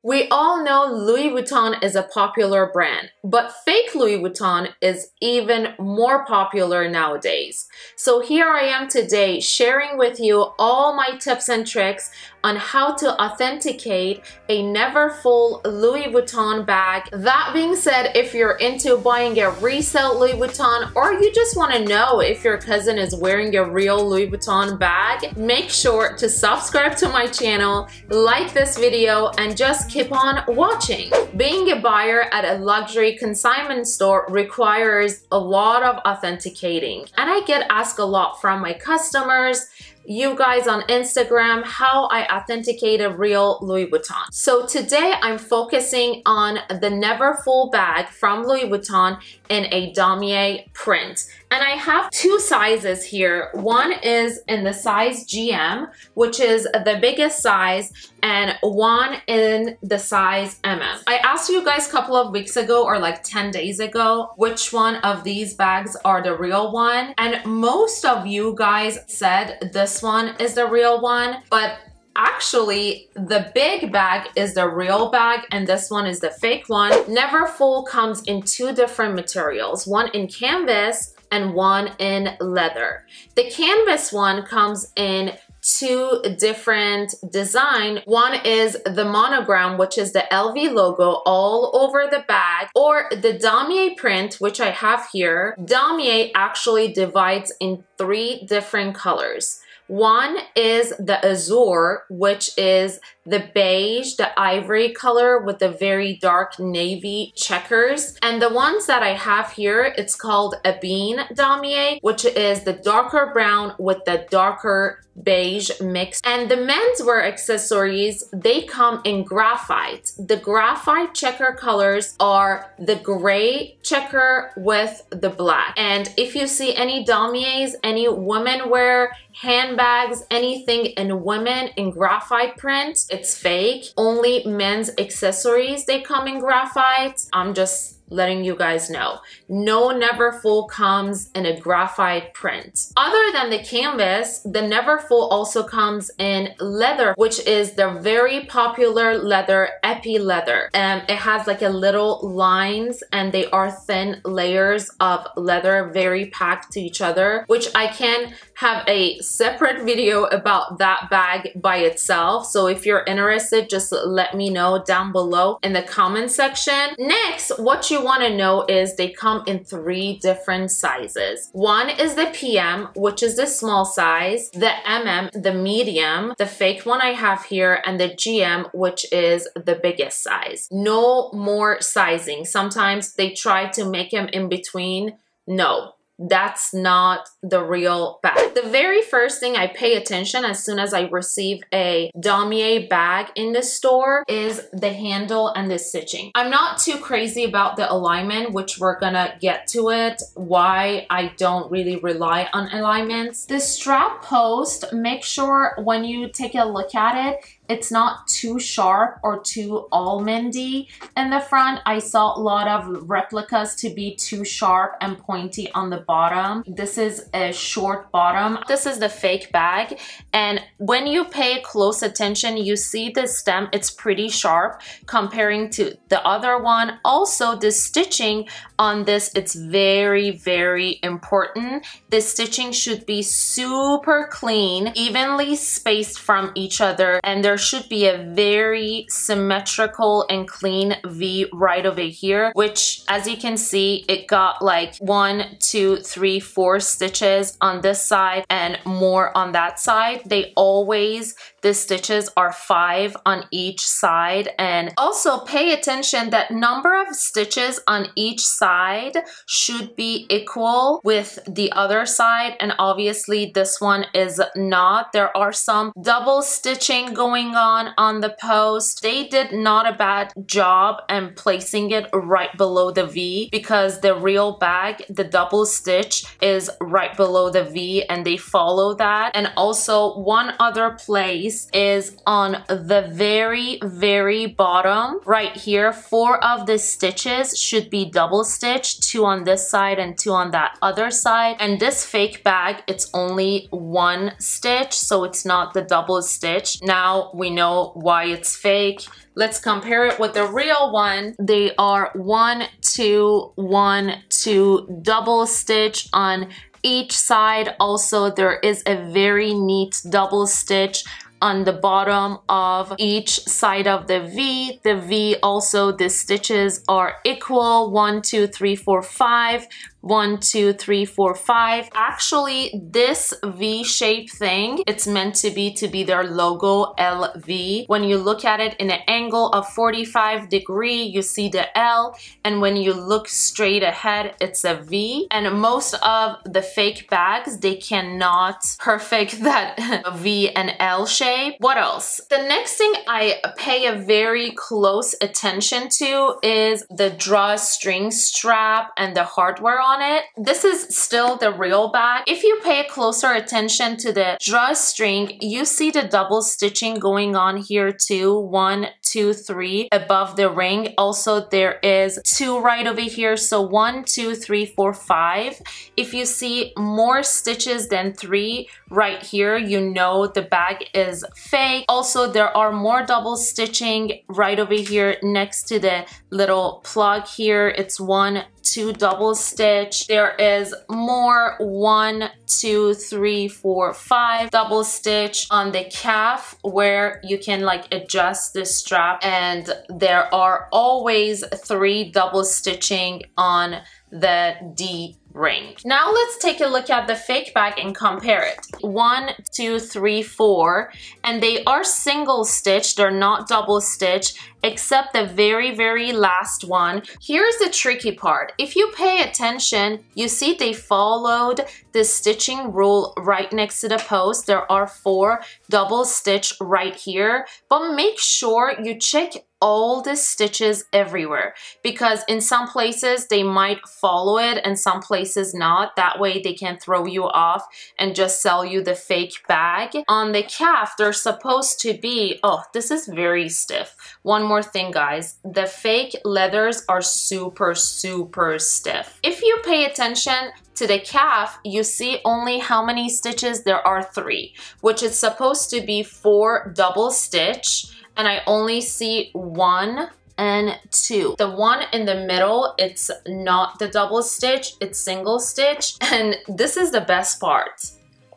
We all know Louis Vuitton is a popular brand, but fake Louis Vuitton is even more popular nowadays. So here I am today sharing with you all my tips and tricks on how to authenticate a Neverfull Louis Vuitton bag. That being said, if you're into buying a resale Louis Vuitton or you just want to know if your cousin is wearing a real Louis Vuitton bag, make sure to subscribe to my channel, like this video, and just keep on watching. Being a buyer at a luxury consignment store requires a lot of authenticating, and I get asked a lot from my customers, you guys on Instagram, how I authenticate a real Louis Vuitton. So today I'm focusing on the Neverfull bag from Louis Vuitton in a Damier print. And I have two sizes here. One is in the size GM, which is the biggest size, and one in the size MM. I asked you guys a couple of weeks ago, or like 10 days ago, which one of these bags are the real one. And most of you guys said this one is the real one, but actually, the big bag is the real bag and this one is the fake one. Neverfull comes in two different materials, one in canvas and one in leather. The canvas one comes in two different design. One is the monogram, which is the LV logo all over the bag, or the Damier print, which I have here. Damier actually divides in three different colors. One is the azure, which is the beige, the ivory color with the very dark navy checkers. And the ones that I have here, it's called a bean damier, which is the darker brown with the darker beige mix. And the menswear accessories, they come in graphite. The graphite checker colors are the gray checker with the black. And if you see any damiers, any women wear, handbags, anything in women in graphite print, it's fake. Only men's accessories, they come in graphite. I'm just letting you guys know. No Neverfull comes in a graphite print. Other than the canvas, the Neverfull also comes in leather, which is the very popular leather, epi leather. It has like a little lines and they are thin layers of leather, very packed to each other, which I can have a separate video about that bag by itself. So if you're interested, just let me know down below in the comment section. Next, what you want to know is they come in three different sizes. One is the PM, which is the small size, the MM, the medium, the fake one I have here, and the GM, which is the biggest size. No more sizing. Sometimes they try to make them in between. No. That's not the real bag. The very first thing I pay attention as soon as I receive a Damier bag in the store is the handle and the stitching. I'm not too crazy about the alignment, which we're gonna get to it, why I don't really rely on alignments. The strap post, make sure when you take a look at it, it's not too sharp or too almondy in the front. I saw a lot of replicas to be too sharp and pointy on the bottom. This is a short bottom. This is the fake bag, and when you pay close attention, you see the stem, it's pretty sharp comparing to the other one. Also, the stitching on this, it's very, very important. The stitching should be super clean, evenly spaced from each other, and there should be a very symmetrical and clean V right over here, which as you can see, it got like 1, 2, 3, 4 stitches on this side and more on that side. They always, the stitches are 5 on each side. And also pay attention that number of stitches on each side should be equal with the other side, and obviously this one is not. There are some double stitching going on the post. They did not a bad job in placing it right below the V, because the real bag, the double stitch is right below the V and they follow that. And also one other place guys, is on the very bottom right here. 4 of the stitches should be double stitched, 2 on this side and 2 on that other side. And this fake bag, it's only 1 stitch, so it's not the double stitch. Now we know why it's fake. Let's compare it with the real one. They are 1, 2, 1, 2 double stitch on each side. Also, there is a very neat double stitch on the bottom of each side of the V. The V also, the stitches are equal. 1, 2, 3, 4, 5. 1, 2, 3, 4, 5. Actually, this V-shaped thing, it's meant to be their logo, LV. When you look at it in an angle of 45 degrees, you see the L, and when you look straight ahead, it's a V. And most of the fake bags, they cannot perfect that V and L shape. What else? The next thing I pay a very close attention to is the drawstring strap and the hardware on it. This is still the real bag. If you pay closer attention to the drawstring, you see the double stitching going on here too. 1, 2, 3 above the ring. Also, there is 2 right over here. So 1, 2, 3, 4, 5. If you see more stitches than 3 right here, you know the bag is fake. Also, there are more double stitching right over here next to the little plug here. It's 1, 2 double stitch. There is more 1, 2, 3, 4, 5 double stitch on the calf where you can like adjust the strap, and there are always 3 double stitching on the D ring. Now let's take a look at the fake bag and compare it. 1, 2, 3, 4, and they are single stitched, they're not double stitched, except the very last one. Here's the tricky part. If you pay attention, you see they followed the stitching rule right next to the post. There are 4 double stitch right here, but make sure you check all the stitches everywhere, because in some places they might follow it and some places not. That way they can throw you off and just sell you the fake bag. On the calf, they're supposed to be, oh, this is very stiff. One more thing, guys, the fake leathers are super stiff. If you pay attention to the calf, you see only how many stitches? There are 3, which is supposed to be 4 double stitch, and I only see 1 and 2. The one in the middle, it's not the double stitch, it's single stitch. And this is the best part.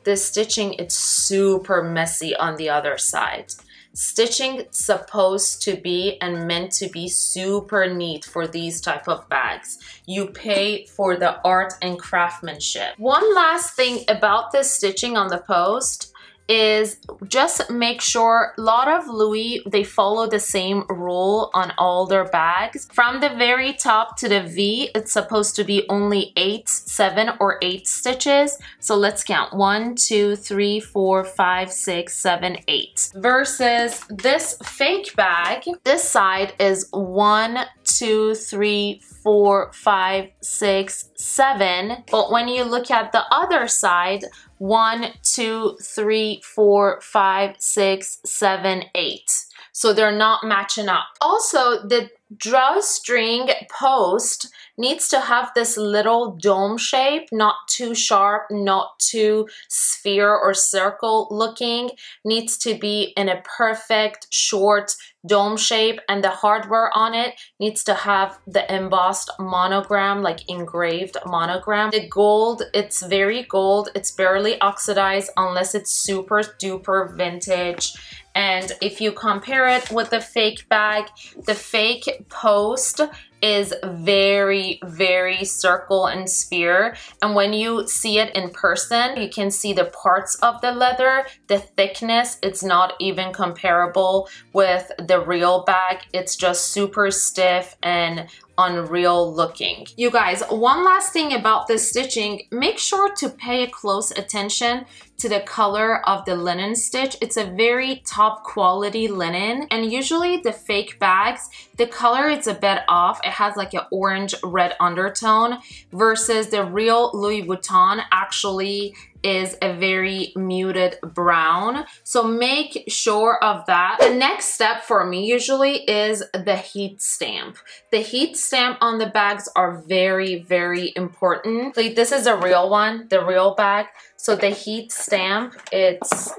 The stitching, it's super messy on the other side. Stitching supposed to be and meant to be super neat for these type of bags. You pay for the art and craftsmanship. One last thing about this stitching on the post is just make sure, a lot of Louis, they follow the same rule on all their bags. From the very top to the V, it's supposed to be only 7 or 8 stitches. So let's count. 1, 2, 3, 4, 5, 6, 7, 8. Versus this fake bag, this side is 1, 2, 3, 4, 5, 6, 7. But when you look at the other side, 1, 2, 3, 4, 5, 6, 7, 8. So they're not matching up. Also, the drawstring post needs to have this little dome shape, not too sharp, not too sphere or circle looking. Needs to be in a perfect short dome shape, and the hardware on it needs to have the embossed monogram, like engraved monogram. The gold, it's very gold, it's barely oxidized unless it's super duper vintage. And if you compare it with the fake bag, the fake post is very circle and sphere, and when you see it in person, you can see the parts of the leather, the thickness, it's not even comparable with the real bag. It's just super stiff and unreal looking. You guys, one last thing about the stitching, make sure to pay close attention to the color of the linen stitch. It's a very top quality linen, and usually the fake bags, the color is a bit off. It has like an orange red undertone, versus the real Louis Vuitton, actually is a very muted brown, so make sure of that. The next step for me usually is the heat stamp. The heat stamp on the bags are very, very important. Like, this is a real one, the real bag. So the heat stamp, it's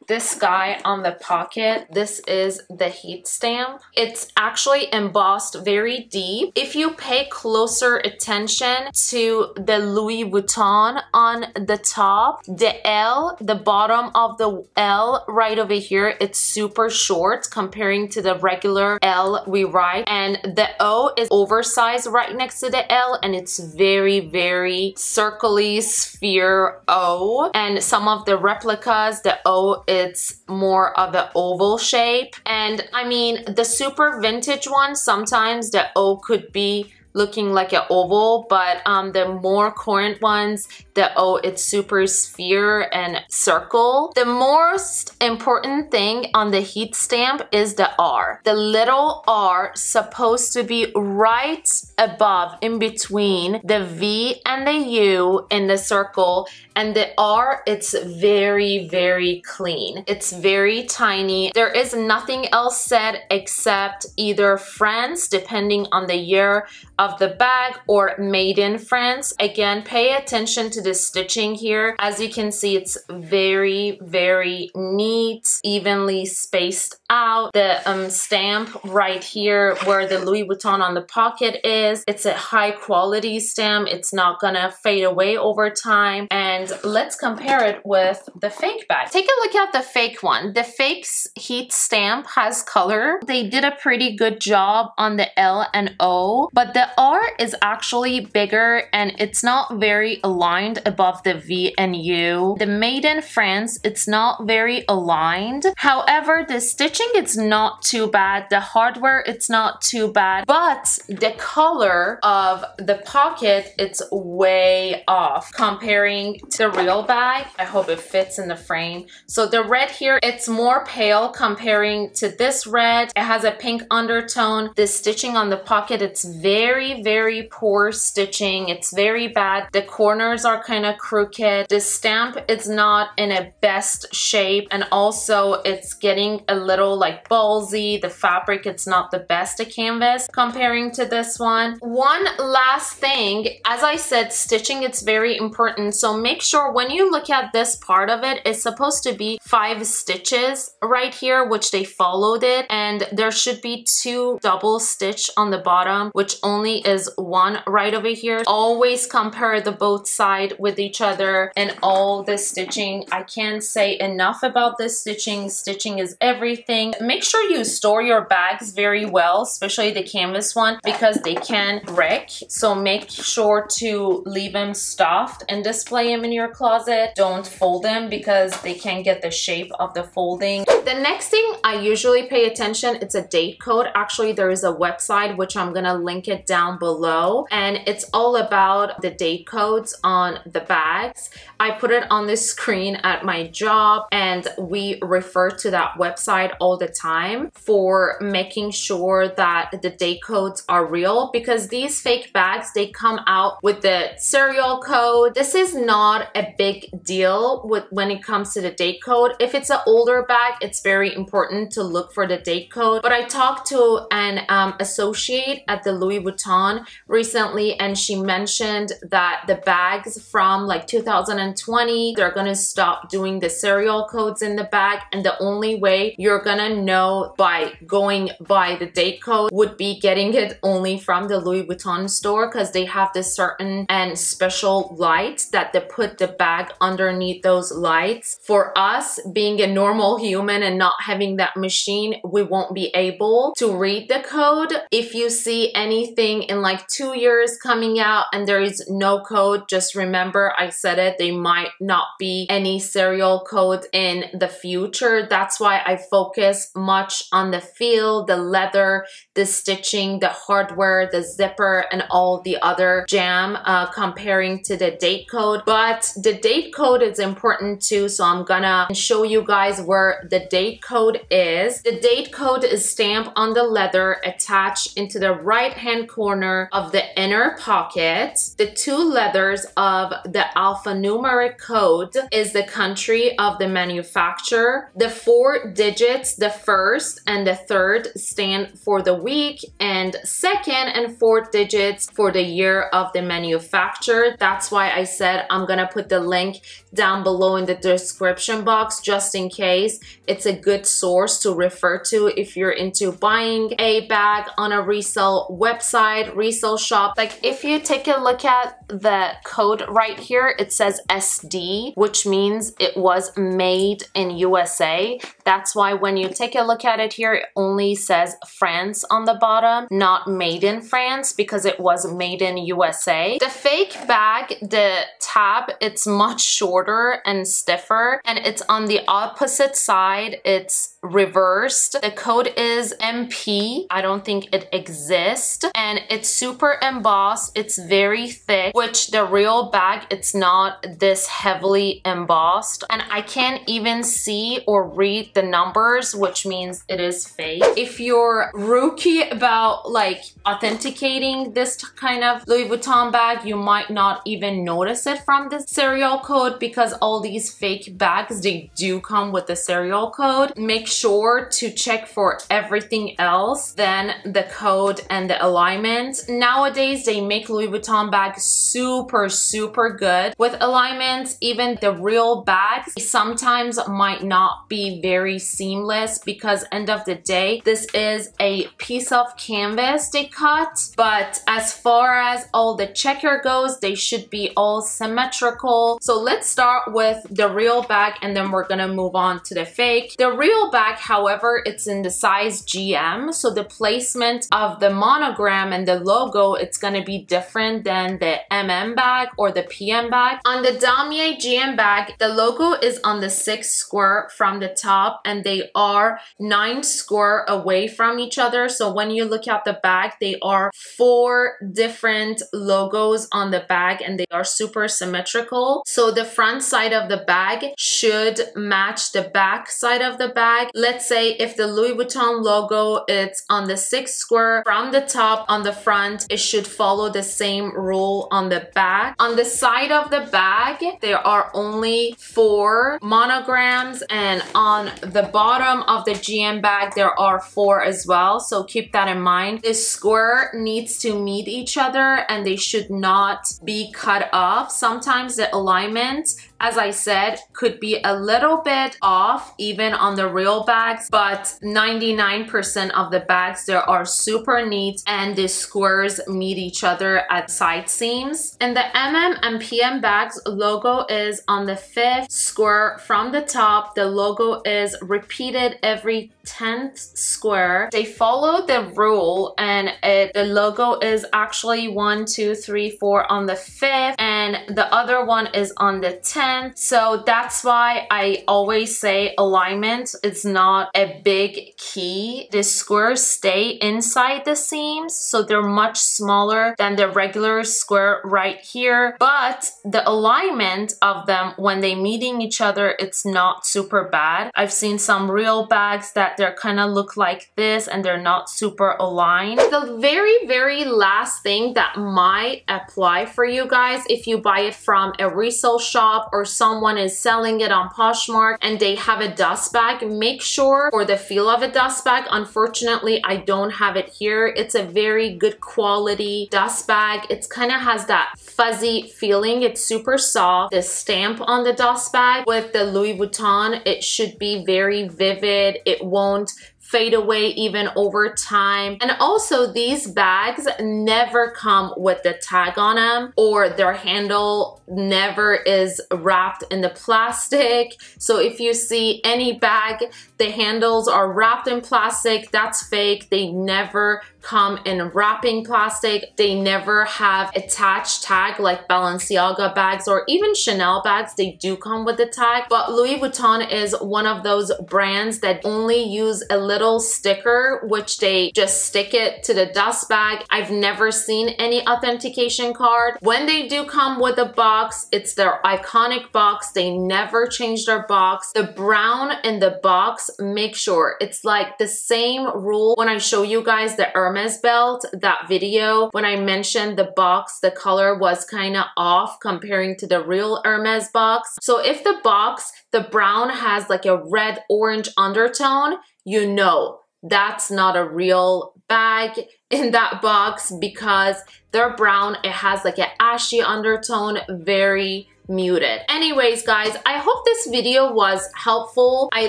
this guy on the pocket. This is the heat stamp. It's actually embossed very deep. If you pay closer attention to the Louis Vuitton on the top, the L, the bottom of the L right over here, it's super short comparing to the regular L we write, and the O is oversized right next to the L, and it's very, very circly sphere O. And some of the replicas, the O, it's more of an oval shape. And I mean, the super vintage ones, sometimes the O could be looking like an oval, but the more current ones, the O, it's super sphere and circle. The most important thing on the heat stamp is the R. The little R supposed to be right above, in between the V and the U in the circle, and the R, it's very, very clean. It's very tiny. There is nothing else said except either France, depending on the year of the bag, or made in France. Again, pay attention to the stitching here. As you can see, it's very, very neat, evenly spaced out. The stamp right here where the Louis Vuitton on the pocket is, it's a high quality stamp. It's not gonna fade away over time. And let's compare it with the fake bag. Take a look at the fake one. The fake's heat stamp has color. They did a pretty good job on the L and O, but the R is actually bigger and it's not very aligned above the V and U. The made in France, it's not very aligned. However, the stitching, it's not too bad. The hardware, it's not too bad, but the color of the pocket, it's way off comparing to the real bag. I hope it fits in the frame. So the red here, it's more pale comparing to this red. It has a pink undertone. The stitching on the pocket, it's very, very poor stitching. It's very bad. The corners are kind of crooked. The stamp is not in a best shape, and also it's getting a little like ballsy. The fabric, it's not the best to canvas comparing to this one. One last thing, as I said, stitching, it's very important. So make sure when you look at this part of it, it's supposed to be 5 stitches right here, which they followed it, and there should be 2 double stitch on the bottom, which only is 1 right over here. Always compare the both side with each other and all the stitching. I can't say enough about this stitching. Stitching is everything. Make sure you store your bags very well, especially the canvas one, because they can break. So make sure to leave them stuffed and display them in your closet. Don't fold them because they can get the shape of the folding. The next thing I usually pay attention, it's a date code. Actually, there is a website which I'm gonna link it down below, and it's all about the date codes on the bags. I put it on the screen at my job, and we refer to that website all the time for making sure that the date codes are real, because these fake bags, they come out with the serial code. This is not a big deal when it comes to the date code. If it's an older bag, it's very important to look for the date code. But I talked to an associate at the Louis Vuitton recently, and she mentioned that the bags from like 2020, they're gonna stop doing the serial codes in the bag, and the only way you're gonna know by going by the date code would be getting it only from the Louis Vuitton store, because they have this certain and special light that they put the bag underneath those lights. For us, being a normal human and not having that machine, we won't be able to read the code. If you see anything in like 2 years coming out and there is no code, just remember I said it, there might not be any serial code in the future. That's why I focus much on the feel, the leather, the stitching, the hardware, the zipper, and all the other jam comparing to the date code. But the date code is important too, so I'm gonna show you guys where the date code is. The date code is stamped on the leather, attached into the right hand corner of the inner pocket. The 2 letters of of the alphanumeric code is the country of the manufacturer. The 4 digits, the first and the third, stand for the week, and second and fourth digits for the year of the manufacturer. That's why I said I'm gonna put the link down below in the description box just in case. It's a good source to refer to if you're into buying a bag on a resale website, resale shop. Like if you take a look at the code right here, it says SD, which means it was made in USA. That's why when you take a look at it here, it only says France on the bottom, not made in France, because it was made in USA. The fake bag, the tab, it's much shorter and stiffer, and it's on the opposite side. It's reversed. The code is MP. I don't think it exists, and it's super embossed. It's very thick, which the real bag, it's not this heavily embossed, and I can't even see or read the numbers, which means it is fake. If you're rookie about like authenticating this kind of Louis Vuitton bag, you might not even notice it from the serial code, because all these fake bags, they do come with the serial code. Make sure to check for everything else than the code and the alignment. Nowadays, they make Louis Vuitton bags super good with alignments. Even the real bags sometimes might not be very seamless, because end of the day, this is a piece of canvas they cut. But as far as all the checker goes, they should be all symmetrical. So let's start with the real bag, and then we're gonna move on to the fake. The real bag, however, it's in the size GM, so the placement of the monogram and the logo, it's gonna be different than the MM bag or the PM bag. On the Damier GM bag, the logo is on the 6th square from the top, and they are 9 square away from each other. So when you look at the bag, they are 4 different logos on the bag, and they are super symmetrical. So the front side of the bag should match the back side of the bag. Let's say if the Louis Vuitton logo is on the 6th square from the top on the front, it should follow the same rule on the back. On the side of the bag, there are only 4 monograms, and on the bottom of the GM bag, there are 4 as well. So keep that in mind. This square needs to meet each other, and they should not be cut off. Sometimes the alignment, as I said, could be a little bit off even on the real bags, but 99% of the bags, they are super neat, and the squares meet each other at side seams. And the MM and PM bags, logo is on the 5th square from the top. The logo is repeated every 10th square. They follow the rule, and the logo is actually 1, 2, 3, 4 on the 5th, and the other one is on the 10th. So that's why I always say alignment is not a big key. The squares stay inside the seams, so they're much smaller than the regular square right here, but the alignment of them when they meeting each other, it's not super bad. I've seen some real bags that they're kind of look like this, and they're not super aligned. The very last thing that might apply for you guys if you buy it from a resale shop or someone is selling it on Poshmark and they have a dust bag, make sure for the feel of a dust bag. Unfortunately, I don't have it here. It's a very good quality dust bag. It kind of has that fuzzy feeling. It's super soft. The stamp on the dust bag with the Louis Vuitton, it should be very vivid. It won't fade away even over time. And also, these bags never come with the tag on them, or their handle never is wrapped in the plastic. So if you see any bag, the handles are wrapped in plastic, that's fake. They never come in wrapping plastic. They never have attached tag like Balenciaga bags or even Chanel bags. They do come with the tag, but Louis Vuitton is one of those brands that only use a little little sticker, which they just stick it to the dust bag. I've never seen any authentication card. When they do come with a box, it's their iconic box. They never change their box. The brown in the box, make sure it's like the same rule. When I show you guys the Hermes belt, that video, when I mentioned the box, the color was kind of off comparing to the real Hermes box. So if the box, the brown has like a red orange undertone, you know that's not a real bag in that box, because they're brown, it has like an ashy undertone, very muted. Anyways guys, I hope this video was helpful. I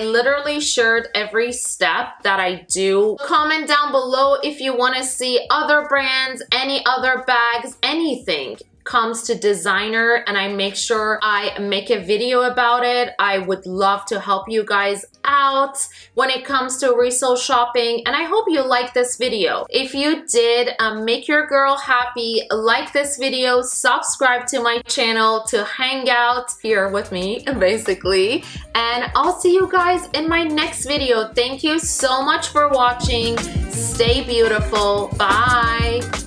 literally shared every step that I do. Comment down below if you want to see other brands, any other bags, anything comes to designer, and I make sure I make a video about it. I would love to help you guys out when it comes to resale shopping, and I hope you like this video. If you did, make your girl happy, like this video, subscribe to my channel to hang out here with me basically, and I'll see you guys in my next video. Thank you so much for watching. Stay beautiful. Bye.